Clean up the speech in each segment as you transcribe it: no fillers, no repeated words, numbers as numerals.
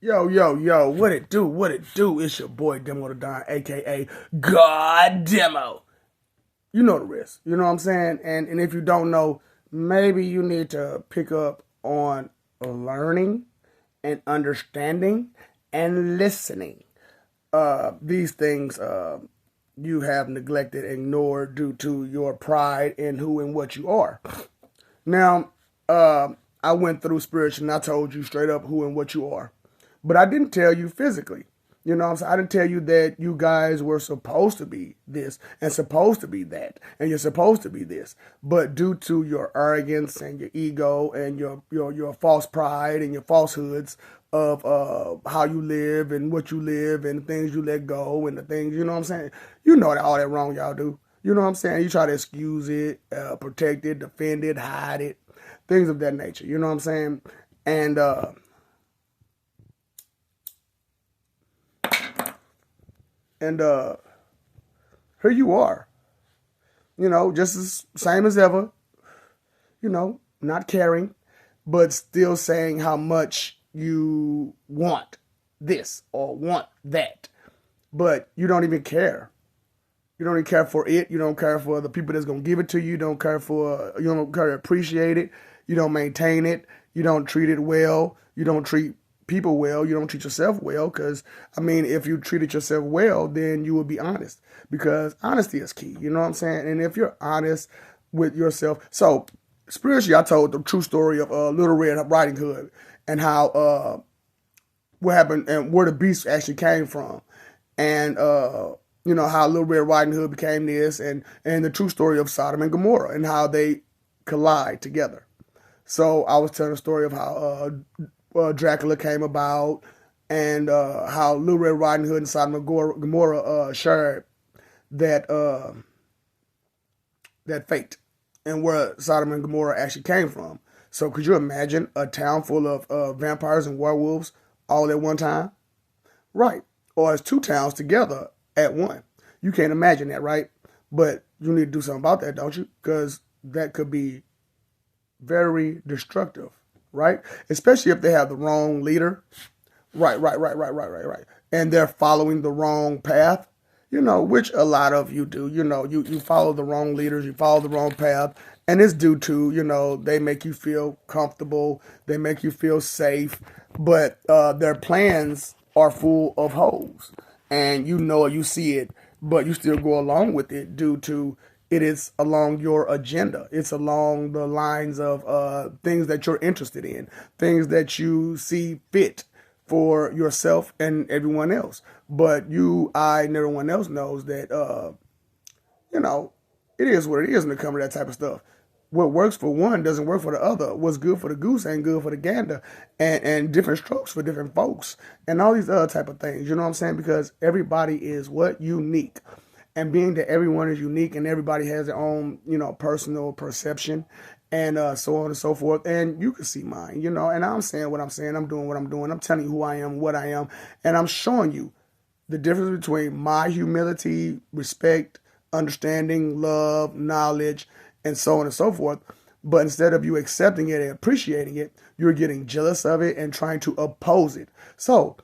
Yo, what it do? What it do? It's your boy Demo the Don, aka God Demo. You know the rest. You know what I'm saying? And if you don't know, maybe you need to pick up on learning and understanding and listening. These things you have neglected, ignored due to your pride in who and what you are. Now, I went through spiritual and I told you straight up who and what you are. But I didn't tell you physically. You know what I'm saying? I didn't tell you that you guys were supposed to be this and supposed to be that and you're supposed to be this. But due to your arrogance and your ego and your false pride and your falsehoods of how you live and what you live and the things you let go and the things, you know what I'm saying? You know that all that wrong y'all do. You know what I'm saying? You try to excuse it, protect it, defend it, hide it, things of that nature. You know what I'm saying? And and here you are, just as same as ever, not caring, but still saying how much you want this or want that, but you don't even care. You don't even care for it. You don't care for the people that's gonna give it to you. You don't care to appreciate it. You don't maintain it. You don't treat it well. You don't treat people well. You don't treat yourself well. Because if you treated yourself well, then you would be honest. Because honesty is key. You know what I'm saying? And if you're honest with yourself, so spiritually, I told the true story of Little Red Riding Hood and how what happened and where the beast actually came from, and how Little Red Riding Hood became this, and the true story of Sodom and Gomorrah and how they collide together. So I was telling the story of how Dracula came about, and how Little Red Riding Hood and Sodom and Gomorrah shared that that fate, and where Sodom and Gomorrah actually came from. So could you imagine a town full of vampires and werewolves all at one time? Right. Or it's two towns together at one. You can't imagine that, right? But you need to do something about that, don't you? Because that could be very destructive, right? Especially if they have the wrong leader. Right. And they're following the wrong path, which a lot of you do. You follow the wrong leaders, you follow the wrong path, and it's due to, they make you feel comfortable, they make you feel safe, but their plans are full of holes. And you see it, but you still go along with it due to it is along your agenda. It's along the lines of things that you're interested in, things that you see fit for yourself and everyone else. But you, I, and everyone else knows that, it is what it is when it comes to that type of stuff. What works for one doesn't work for the other. What's good for the goose ain't good for the gander, and different strokes for different folks, and all these other type of things. You know what I'm saying? Because everybody is what unique, and being that everyone is unique and everybody has their own, personal perception, and so on and so forth. And you can see mine, and I'm saying what I'm saying. I'm doing what I'm doing. I'm telling you who I am, what I am, and I'm showing you the difference between my humility, respect, understanding, love, knowledge, and so on and so forth. But instead of you accepting it and appreciating it, you're getting jealous of it and trying to oppose it. So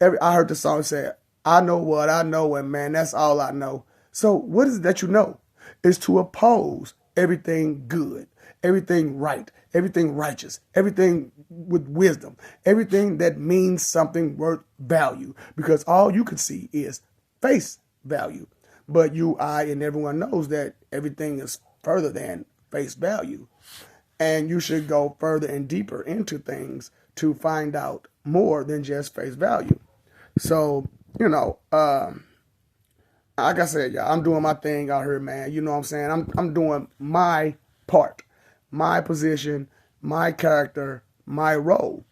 I heard the song say, I know what I know, and man, that's all I know. So what is it that you know? Is to oppose everything good, everything right, everything righteous, everything with wisdom, everything that means something worth value. Because all you can see is face value. But you, I, and everyone knows that everything is further than face value. And you should go further and deeper into things to find out more than just face value. So, like I said, y'all, I'm doing my thing out here, man. You know what I'm saying? I'm doing my part, my position, my character, my role.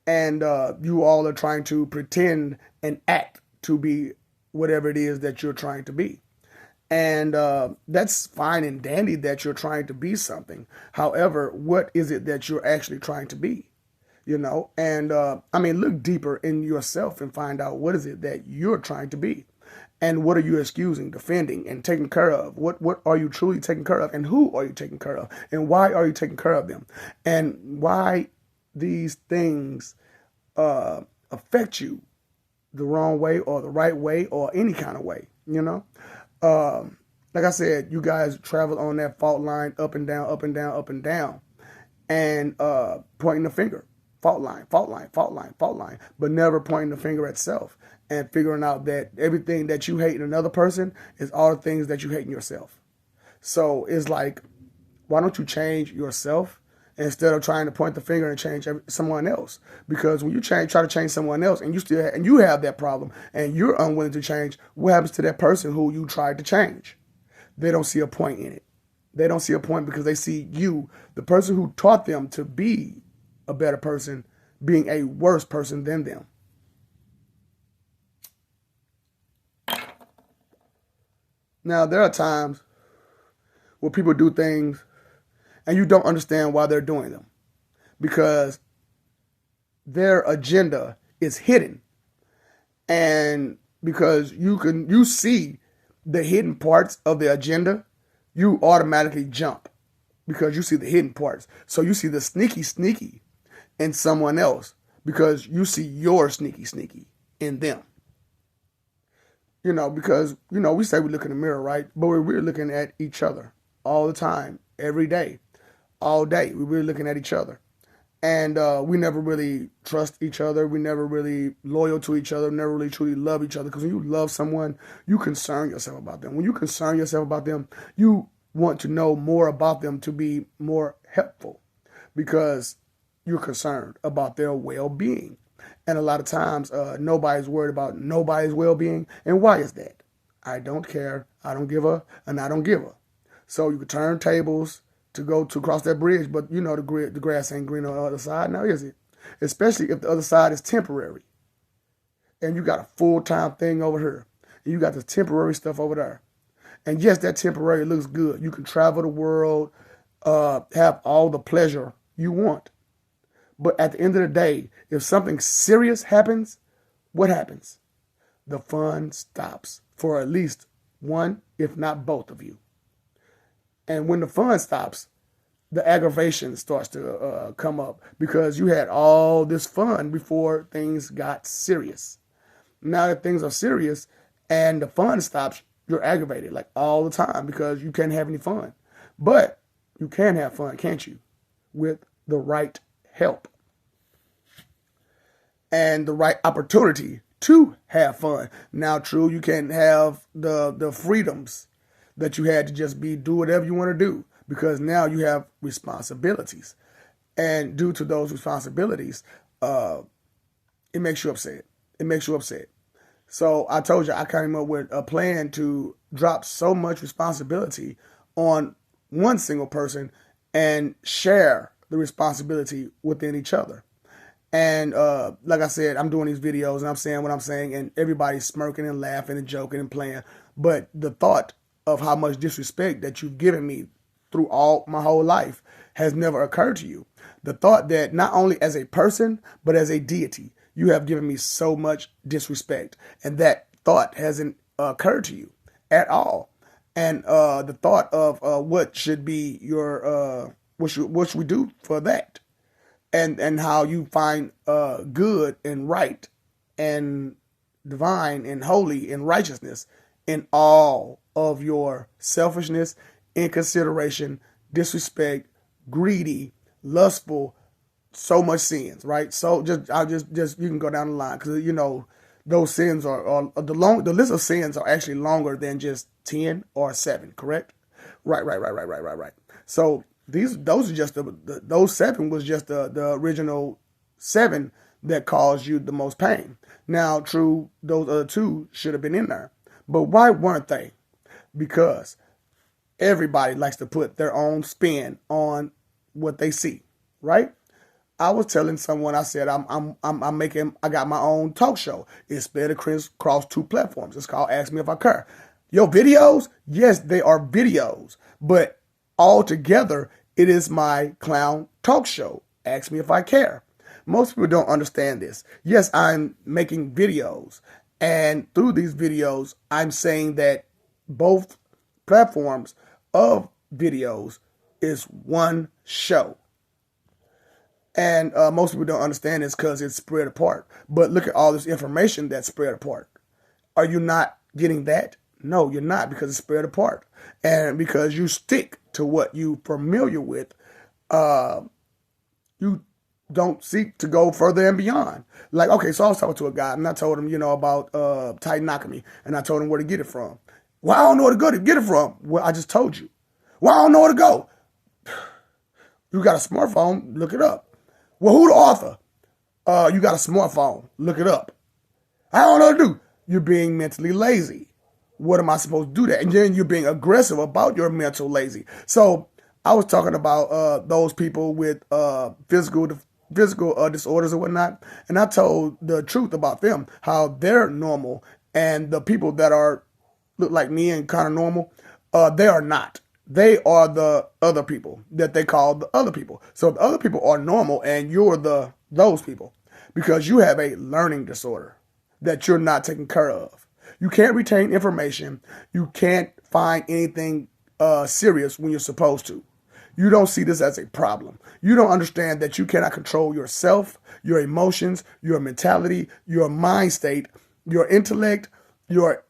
And you all are trying to pretend and act to be whatever it is that you're trying to be. And that's fine and dandy that you're trying to be something. However, what is it that you're actually trying to be? And look deeper in yourself and find out what is it that you're trying to be. And what are you excusing, defending, and taking care of? What are you truly taking care of? And who are you taking care of? And why are you taking care of them? And why these things affect you the wrong way or the right way or any kind of way, you know? Like I said, you guys travel on that fault line up and down, up and down, up and down, and pointing the finger. Fault line, fault line, fault line, fault line, but never pointing the finger at self and figuring out that everything that you hate in another person is all the things that you hate in yourself. So it's like, why don't you change yourself instead of trying to point the finger and change someone else? Because when you try to change someone else, and you have that problem, and you're unwilling to change, what happens to that person who you tried to change? They don't see a point in it. They don't see a point because they see you, the person who taught them to be a better person, being a worse person than them. Now, there are times where people do things and you don't understand why they're doing them because their agenda is hidden. And because you see the hidden parts of the agenda, you automatically jump because you see the hidden parts. So you see the sneaky in someone else because you see your sneaky in them. Because, we say we look in the mirror, right? But we're really looking at each other all the time, every day, all day. We're really looking at each other. And we never really trust each other. We never really loyal to each other, never really truly love each other. Because when you love someone, you concern yourself about them. When you concern yourself about them, you want to know more about them to be more helpful because you're concerned about their well-being. And a lot of times, nobody's worried about nobody's well-being. And why is that? I don't care, I don't give a, and I don't give a. So you could turn tables to go to cross that bridge, but the grass ain't green on the other side. Now, is it? Especially if the other side is temporary. And you got a full-time thing over here. And you got the temporary stuff over there. And yes, that temporary looks good. You can travel the world, have all the pleasure you want. But at the end of the day, if something serious happens, what happens? The fun stops for at least one, if not both of you. And when the fun stops, the aggravation starts to come up because you had all this fun before things got serious. Now that things are serious and the fun stops, you're aggravated like all the time because you can't have any fun. But you can have fun, can't you? With the right help and the right opportunity to have fun. Now, true, you can't have the freedoms that you had to just do whatever you want to do because now you have responsibilities. And due to those responsibilities, it makes you upset. It makes you upset. So I told you I came up with a plan to drop so much responsibility on one single person and share the responsibility within each other. And like I said, I'm doing these videos and I'm saying what I'm saying and everybody's smirking and laughing and joking and playing. But the thought of how much disrespect that you've given me through all my whole life has never occurred to you. The thought that not only as a person, but as a deity, you have given me so much disrespect. And that thought hasn't occurred to you at all. And the thought of what should be your, what should we do for that? And how you find good and right and divine and holy and righteousness in all of your selfishness, inconsideration, disrespect, greedy, lustful, so much sins, right? So just you can go down the line because those sins are the list of sins are actually longer than just 10 or 7, correct? Right. So those are just those 7 was just the original 7 that caused you the most pain. Now, true, those other 2 should have been in there, but why weren't they? Because everybody likes to put their own spin on what they see, right? I was telling someone, I said, I got my own talk show. It's spread across 2 platforms. It's called Ask Me If I Care. Your videos, yes, they are videos, but all together, it is my clown talk show. Ask Me If I Care. Most people don't understand this. Yes, I'm making videos, and through these videos, I'm saying that both platforms of videos is one show. And most people don't understand this because it's spread apart. But look at all this information that's spread apart. Are you not getting that? No, you're not, because it's spread apart. And because you stick to what you're familiar with, uh, you don't seek to go further and beyond. Like, okay, so I was talking to a guy and I told him, about Titanoctomy, and I told him where to get it from. Well, I don't know where to go to get it from. Well, I just told you. Well, I don't know where to go. You got a smartphone, look it up. Well, who the author? You got a smartphone, look it up. I don't know what to do. You're being mentally lazy. What am I supposed to do that? And then you're being aggressive about your mental lazy. So I was talking about those people with physical disorders or whatnot, and I told the truth about them, how they're normal, and the people that are look like me and kind of normal, they are not. They are the other people that they call the other people. So the other people are normal, and you're those people because you have a learning disorder that you're not taking care of. You can't retain information. You can't find anything serious when you're supposed to. You don't see this as a problem. You don't understand that you cannot control yourself, your emotions, your mentality, your mind state, your intellect, your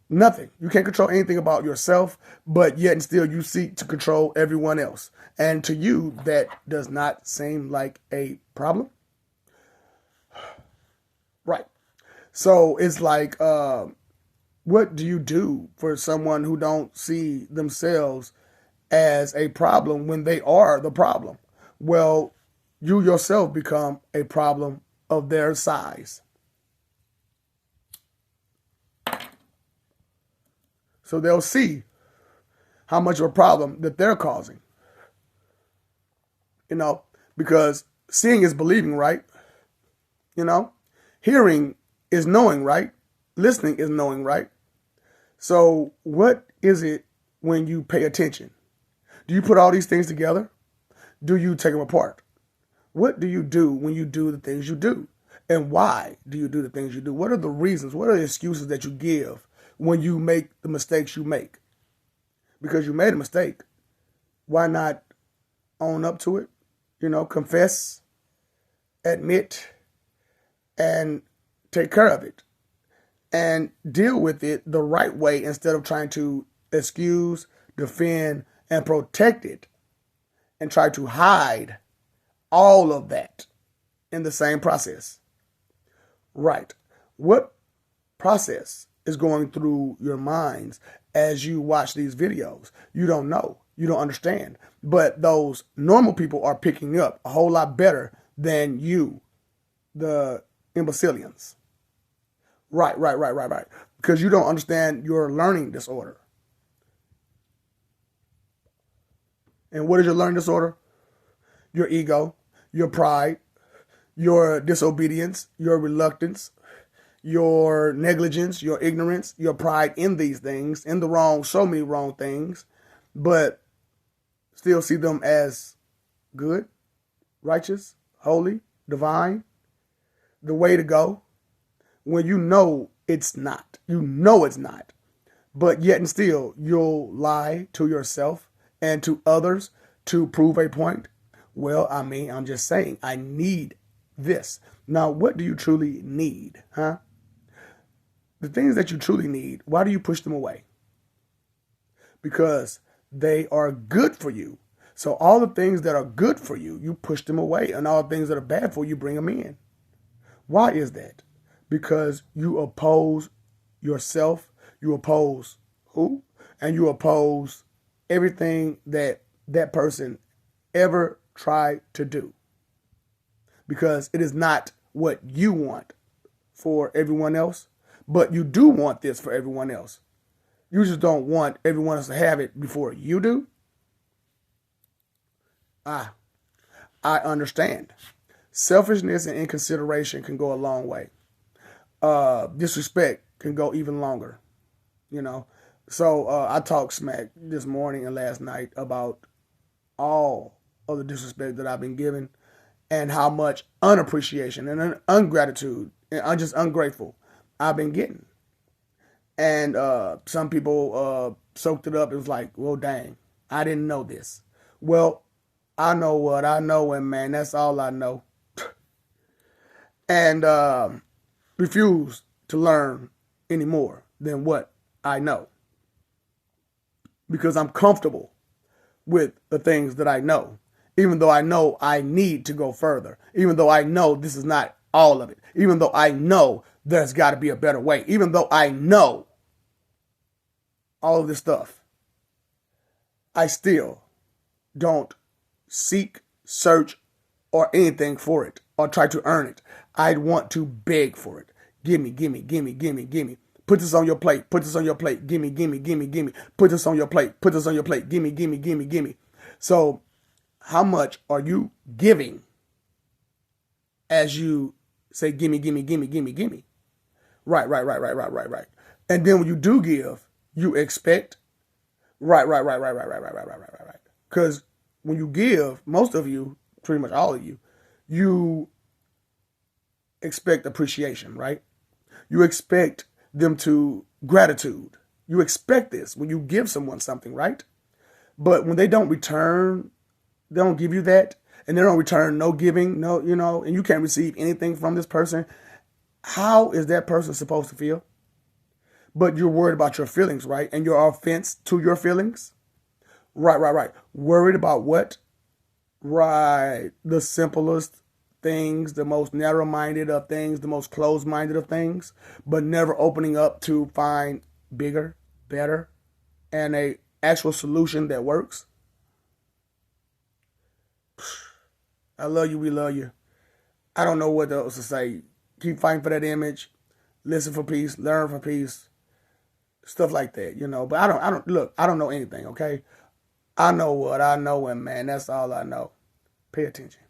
nothing. You can't control anything about yourself, but yet and still you seek to control everyone else. And to you, that does not seem like a problem. Right. So it's like, what do you do for someone who don't see themselves as a problem when they are the problem? Well, you yourself become a problem of their size. So they'll see how much of a problem that they're causing. Because seeing is believing, right? Hearing is knowing, right? Listening is knowing, right? So what is it when you pay attention? Do you put all these things together? Do you take them apart? What do you do when you do the things you do? And why do you do the things you do? What are the reasons? What are the excuses that you give when you make the mistakes you make? Because you made a mistake. Why not own up to it? Confess, admit, and take care of it. And deal with it the right way instead of trying to excuse, defend, and protect it and try to hide all of that in the same process. Right. What process is going through your minds as you watch these videos? You don't know. You don't understand. But those normal people are picking up a whole lot better than you, the imbecilians. Right. Because you don't understand your learning disorder. And what is your learning disorder? Your ego, your pride, your disobedience, your reluctance, your negligence, your ignorance, your pride in these things, in the wrong, so many wrong things, but still see them as good, righteous, holy, divine, the way to go, when you know it's not. You know it's not. But yet and still, you'll lie to yourself and to others to prove a point. Well, I'm just saying, I need this. Now, what do you truly need, huh? The things that you truly need, why do you push them away? Because they are good for you. So all the things that are good for you, you push them away. And all the things that are bad for you, bring them in. Why is that? Because you oppose yourself. You oppose who? And you oppose everything that that person ever tried to do. Because it is not what you want for everyone else, but you do want this for everyone else. You just don't want everyone else to have it before you do. I understand. Selfishness and inconsideration can go a long way. Disrespect can go even longer, So I talked smack this morning and last night about all of the disrespect that I've been given and how much unappreciation and ungratitude and I'm just ungrateful I've been getting. And some people soaked it up. It was like, well, dang, I didn't know this. Well, I know what I know, and man, that's all I know. And refuse to learn any more than what I know because I'm comfortable with the things that I know, even though I know I need to go further, even though I know this is not all of it, even though I know there's got to be a better way, even though I know all of this stuff, I still don't seek, search, or anything for it or try to earn it. I'd want to beg for it. Gimme, gimme, gimme, gimme, gimme. Put this on your plate. Put this on your plate. Gimme, gimme, gimme, gimme. Put this on your plate. Put this on your plate. Gimme, gimme, gimme, gimme. So, how much are you giving as you say, gimme, gimme, gimme, gimme, gimme? Right. And then when you do give, you expect, right. Because when you give, most of you, pretty much all of you expect appreciation, right? You expect them to gratitude. You expect this when you give someone something, right? But when they don't return, they don't give you that, and they don't return no giving, no, and you can't receive anything from this person, how is that person supposed to feel? But you're worried about your feelings, right? And your offense to your feelings? Right. Worried about what? Right. The simplest things, the most narrow-minded of things, the most closed-minded of things, but never opening up to find bigger, better, and a actual solution that works. I love you, we love you. I don't know what else to say. Keep fighting for that image. Listen for peace, learn for peace, stuff like that. But I don't know anything, okay? I know what I know, and man, that's all I know. Pay attention.